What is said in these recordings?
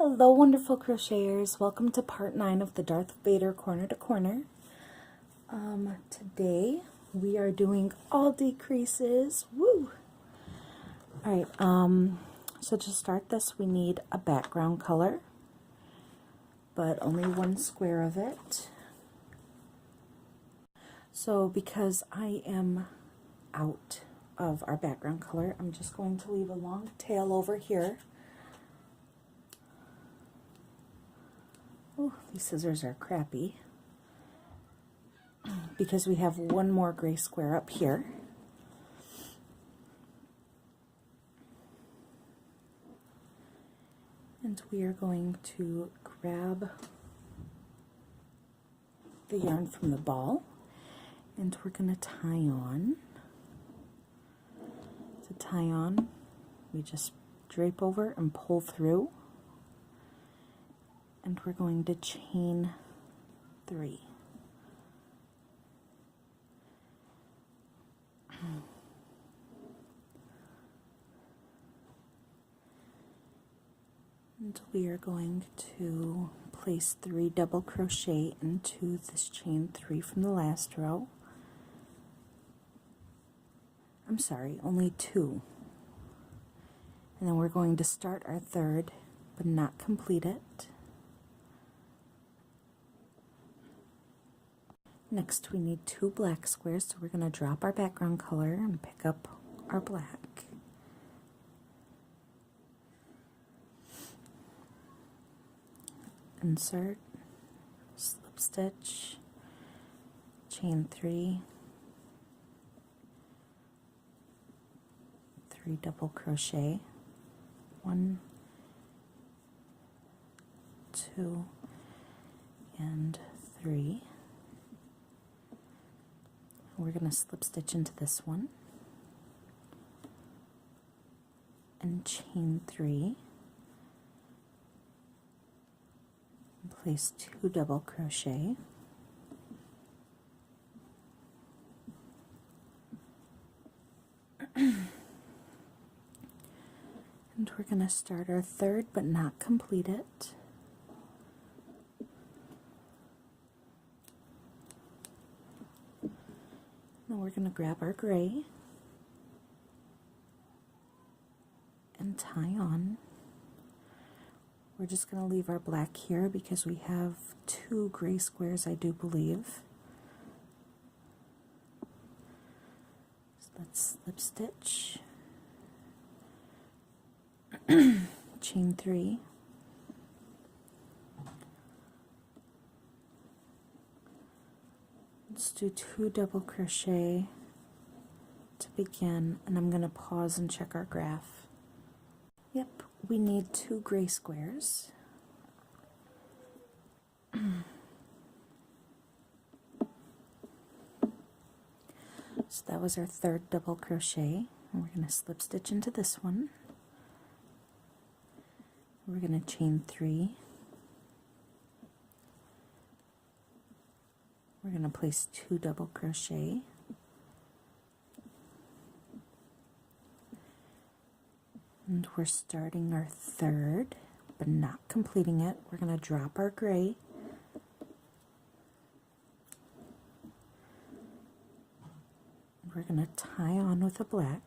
Hello wonderful crocheters, welcome to part 9 of the Darth Vader Corner to Corner. Today we are doing all decreases. Woo! Alright, so to start this we need a background color, but only one square of it. So because I am out of our background color, I'm just going to leave a long tail over here. Oh, these scissors are crappy because we have one more gray square up here. And we are going to grab the yarn from the ball and we're going to tie on. To tie on, we just drape over and pull through. And we're going to chain 3. And we are going to place 3 double crochet into this chain 3 from the last row. I'm sorry, only 2. And then we're going to start our third, but not complete it. Next we need 2 black squares, so we're going to drop our background color and pick up our black. Insert, slip stitch, chain 3, 3 double crochet, 1, 2, and 3. We're going to slip stitch into this one and chain 3 and place 2 double crochet, and we're going to start our third but not complete it. Now we're going to grab our gray and tie on. We're just going to leave our black here because we have 2 gray squares, I do believe. So let's slip stitch, chain 3, let's do 2 double crochet to begin, and I'm going to pause and check our graph. Yep, we need 2 gray squares. So that was our third double crochet, and we're going to slip stitch into this one. We're going to chain 3. We're going to place 2 double crochet, and we're starting our third but not completing it. We're going to drop our gray and we're going to tie on with a black.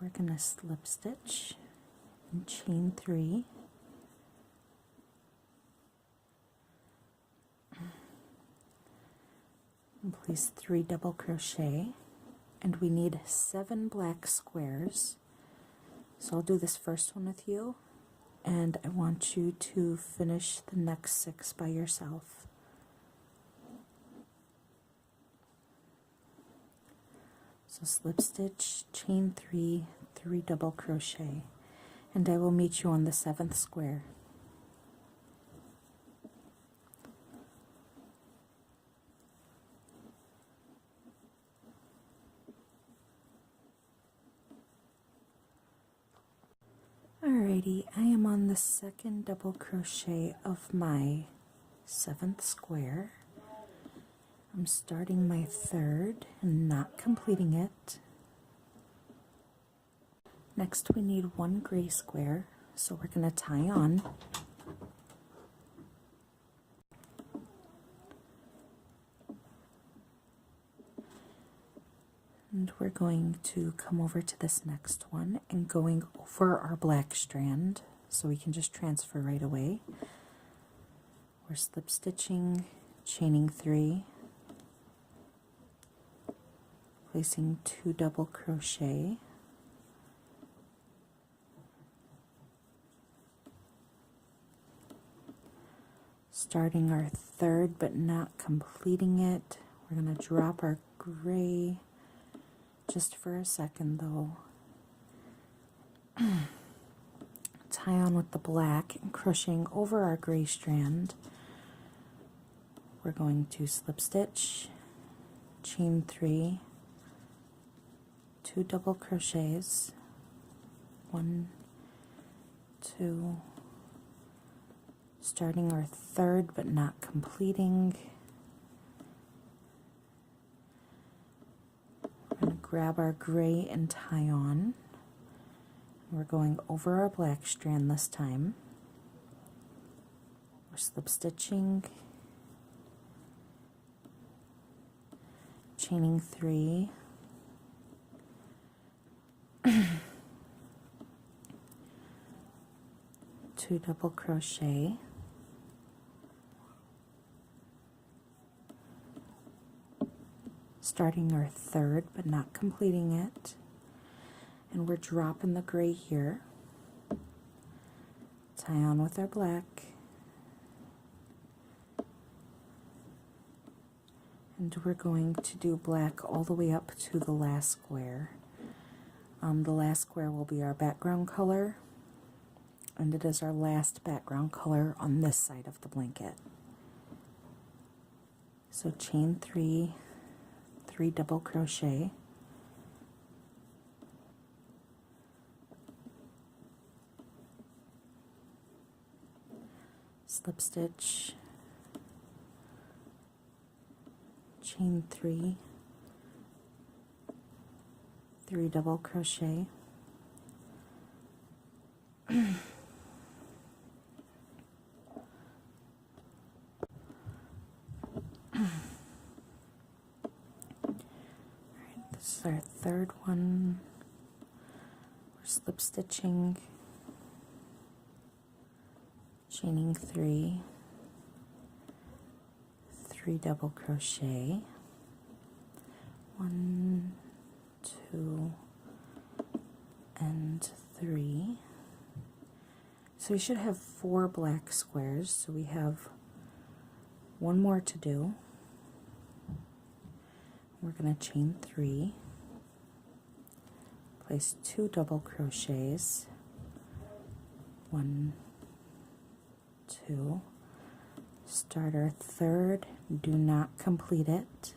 We're going to slip stitch and chain 3, and place 3 double crochet, and we need 7 black squares. So I'll do this first one with you, and I want you to finish the next 6 by yourself. So slip stitch, chain 3, 3 double crochet, and I will meet you on the 7th square. Alrighty, I am on the 2nd double crochet of my 7th square. I'm starting my 3rd and not completing it. Next we need 1 gray square, so we're going to tie on. And we're going to come over to this next one and going over our black strand so we can just transfer right away. We're slip stitching, chaining 3, placing 2 double crochet, starting our 3rd but not completing it. We're going to drop our gray just for a second though. Tie on with the black and crocheting over our gray strand. We're going to slip stitch, chain 3, 2 double crochets, 1, 2, starting our 3rd but not completing. We're going to grab our gray and tie on. We're going over our black strand this time. We're slip stitching, chaining 3, 2 double crochet, starting our 3rd but not completing it, and we're dropping the gray here, tie on with our black, and we're going to do black all the way up to the last square. The last square will be our background color, and it is our last background color on this side of the blanket. So chain 3, 3 double crochet, slip stitch, chain 3, 3 double crochet, this is our 3rd one. We're slip stitching, chaining 3, 3 double crochet, 1, 2, and 3. So we should have 4 black squares, so we have 1 more to do. We're going to chain 3, place 2 double crochets, 1, 2, start our 3rd, do not complete it,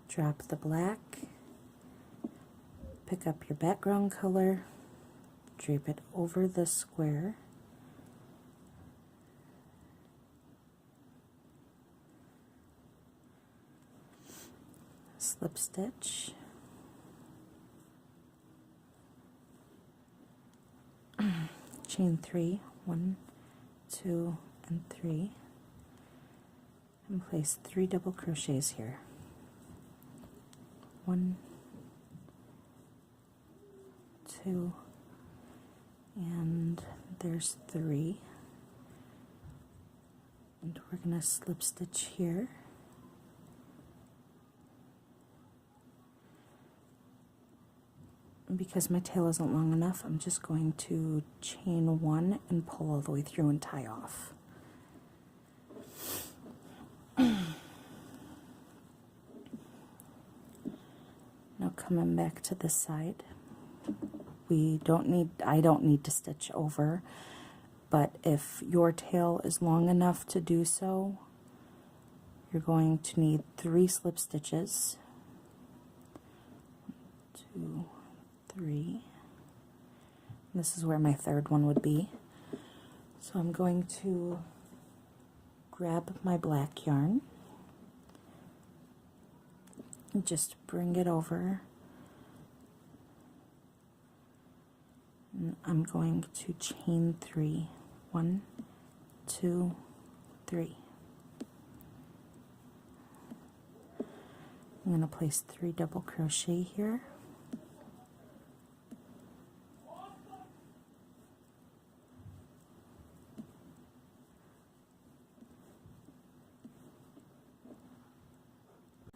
drop the black, pick up your background color, drape it over the square, slip stitch, chain 3, 1, 2, and 3, and place 3 double crochets here. 1, 2, and there's 3, and we're going to slip stitch here. Because my tail isn't long enough, I'm just going to chain 1 and pull all the way through and tie off. Now coming back to this side, I don't need to stitch over, but if your tail is long enough to do so, you're going to need 3 slip stitches. 2, 3. This is where my 3rd one would be. So I'm going to grab my black yarn and just bring it over. And I'm going to chain 3. 1, 2, 3. I'm going to place 3 double crochet here.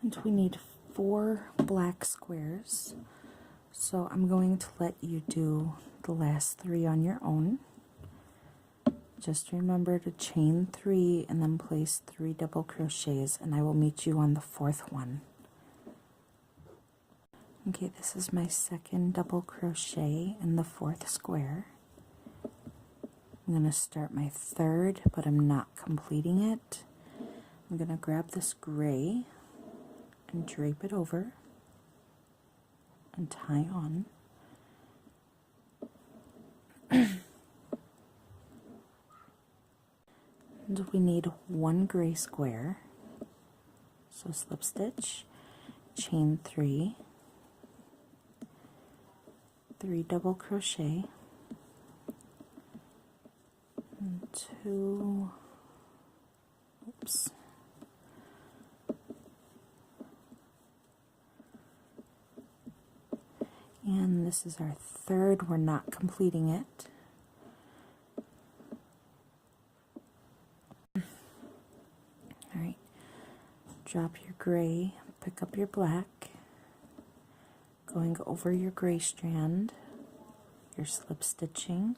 And we need 4 black squares, so I'm going to let you do the last 3 on your own. Just remember to chain 3 and then place 3 double crochets, and I will meet you on the 4th one. Okay, this is my second double crochet in the 4th square. I'm going to start my 3rd, but I'm not completing it. I'm going to grab this gray and drape it over and tie on. And we need 1 gray square, so slip stitch, chain 3, 3 double crochet, and 2, oops, and this is our 3rd, we're not completing it. Alright, drop your gray, pick up your black, going over your gray strand, you're slip stitching,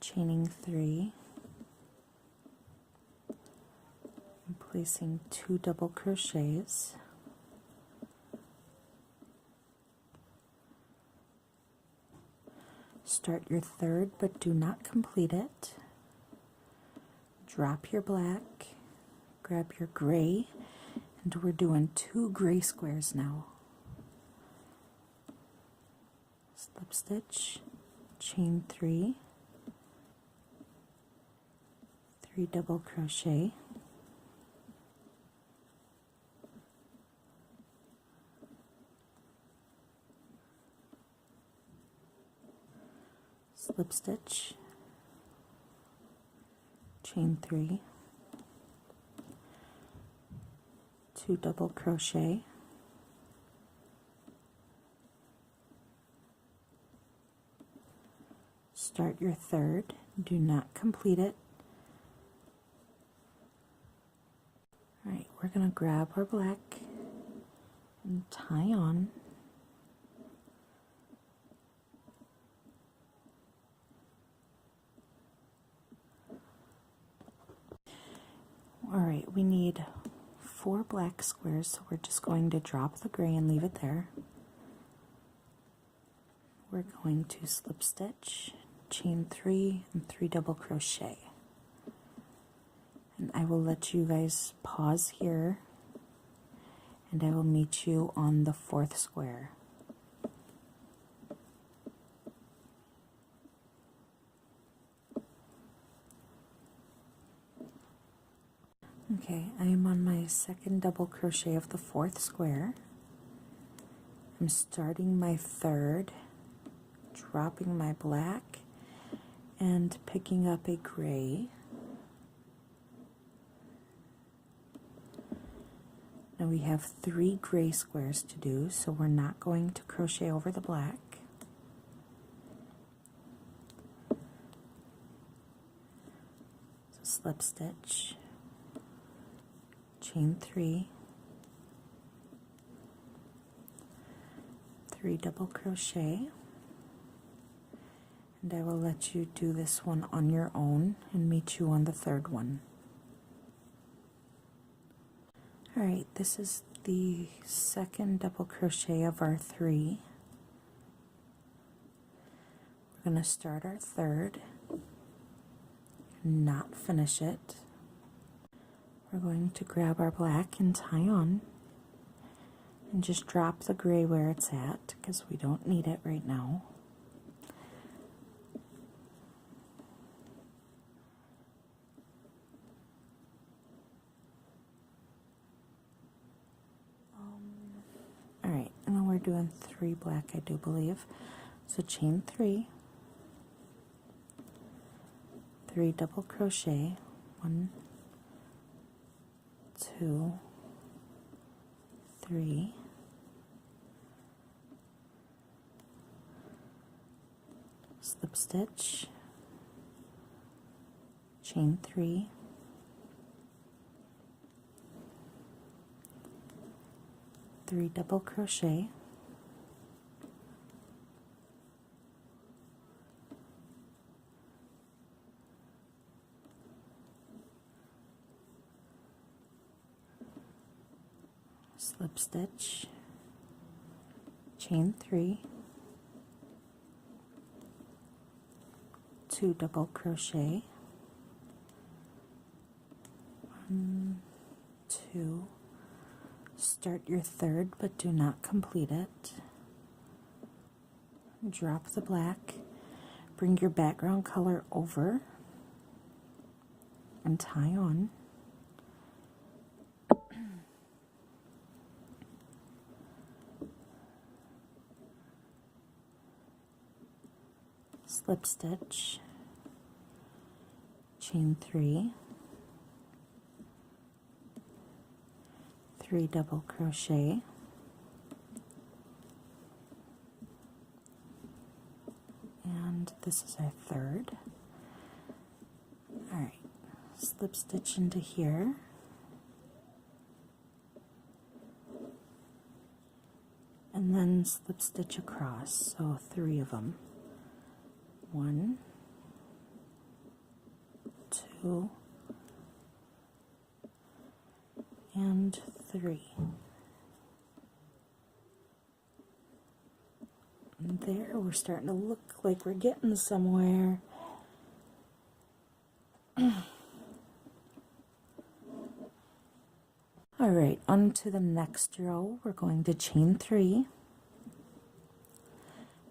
chaining 3, and placing 2 double crochets. Start your 3rd, but do not complete it. Drop your black, grab your gray, and we're doing 2 gray squares now. Slip stitch, chain 3, 3 double crochet, slip stitch, chain 3, 2 double crochet, start your 3rd, do not complete it. Alright, we're going to grab our black and tie on. Alright, we need 4 black squares, so we're just going to drop the gray and leave it there. We're going to slip stitch, chain 3, and 3 double crochet. And I will let you guys pause here, and I will meet you on the 4th square. Okay, I am on my 2nd double crochet of the 4th square. I'm starting my 3rd, dropping my black, and picking up a gray. Now we have 3 gray squares to do, so we're not going to crochet over the black. So slip stitch, chain 3, 3 double crochet, and I will let you do this one on your own and meet you on the 3rd one. Alright, this is the 2nd double crochet of our 3. We're going to start our 3rd, not finish it. We're going to grab our black and tie on, and just drop the gray where it's at because we don't need it right now. doing 3 black, I do believe. So chain 3, 3 double crochet, 1, 2, 3, slip stitch, chain 3, three double crochet, slip stitch, chain 3, 2 double crochet, 1, 2, start your third but do not complete it, drop the black, bring your background color over and tie on, slip stitch, chain 3, 3 double crochet, and this is our third. Alright, slip stitch into here, and then slip stitch across, so 3 of them. 1, 2, and 3. And there, we're starting to look like we're getting somewhere. Alright, on to the next row. We're going to chain 3.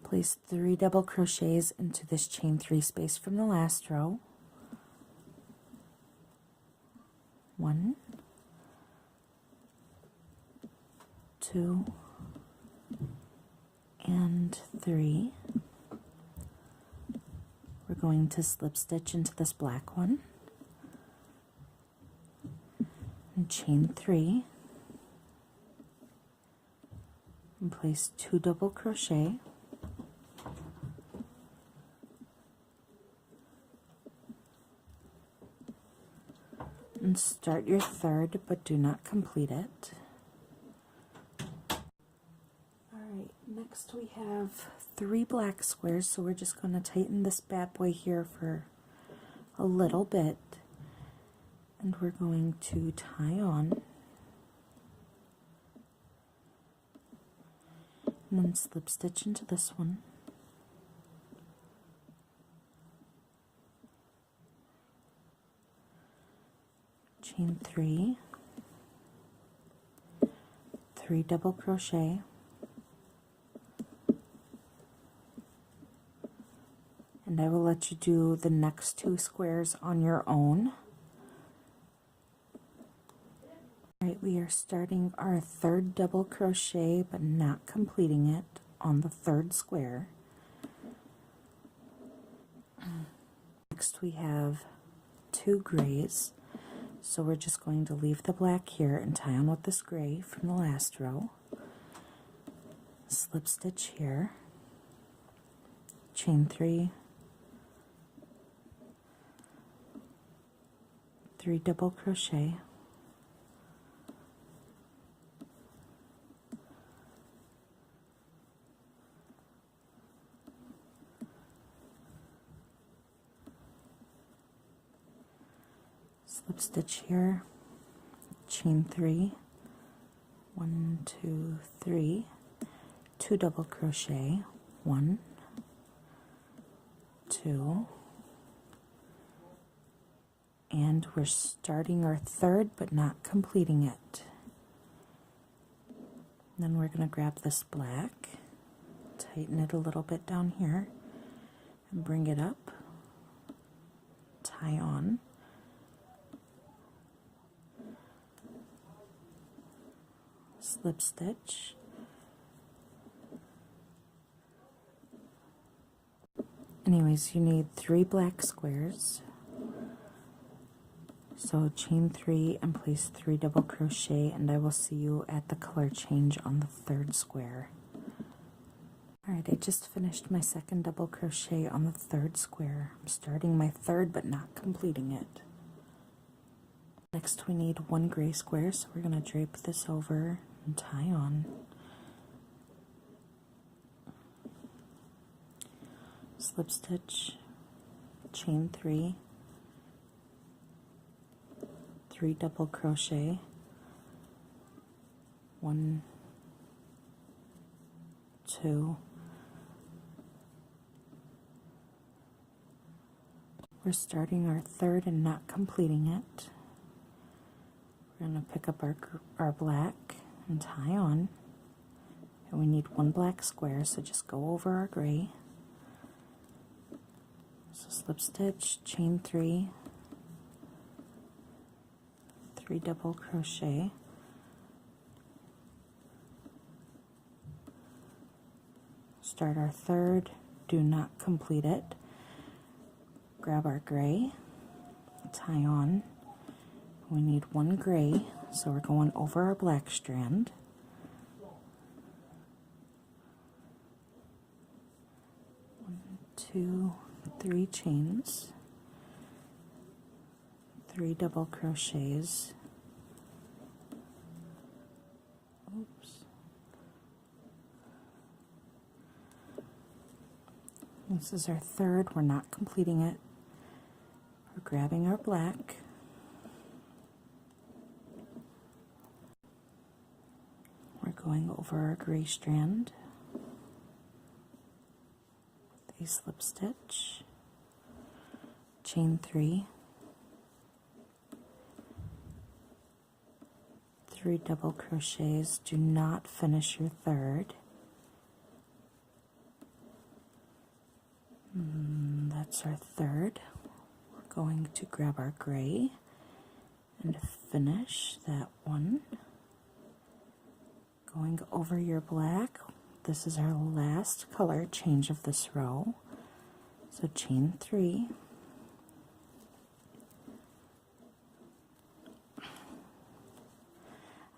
Place 3 double crochets into this chain 3 space from the last row. 1, 2, and 3. We're going to slip stitch into this black one and chain 3 and place 2 double crochet, and start your third but do not complete it. Alright, next we have 3 black squares, so we're just going to tighten this bad boy here for a little bit, and we're going to tie on and then slip stitch into this one, chain 3, 3 double crochet, and I will let you do the next 2 squares on your own. Alright, we are starting our third double crochet but not completing it on the third square. Next we have 2 grays. So we're just going to leave the black here and tie on with this gray from the last row. Slip stitch here, chain 3, 3 double crochet, slip stitch here, chain 3, 1, 2, 3, 2 double crochet, 1, 2, and we're starting our third but not completing it. And then we're going to grab this black, tighten it a little bit down here, and bring it up, tie on, slip stitch, anyways, you need 3 black squares. So chain 3 and place 3 double crochet, and I will see you at the color change on the 3rd square. Alright, I just finished my 2nd double crochet on the 3rd square. I'm starting my 3rd but not completing it. Next we need 1 gray square, so we're going to drape this over and tie on. Slip stitch, chain 3, 3 double crochet, 1, 2, we're starting our 3rd and not completing it. We're going to pick up our black and tie on, and we need 1 black square, so just go over our gray. So slip stitch, chain 3, 3 double crochet, start our 3rd, do not complete it, grab our gray, tie on. We need 1 gray, so we're going over our black strand. 1, 2, 3 chains, 3 double crochets. Oops. This is our 3rd, we're not completing it. We're grabbing our black. We're going over our gray strand with a slip stitch, chain 3, 3 double crochets. Do not finish your 3rd. That's our 3rd. We're going to grab our gray and finish that one. Going over your black. This is our last color change of this row. So chain 3.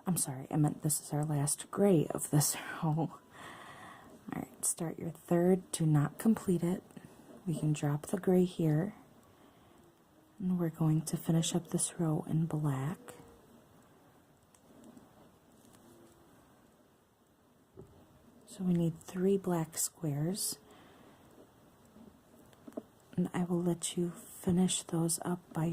I'm sorry, I meant this is our last gray of this row. Alright, start your 3rd, do not complete it. We can drop the gray here. And we're going to finish up this row in black. So we need 3 black squares. And I will let you finish those up by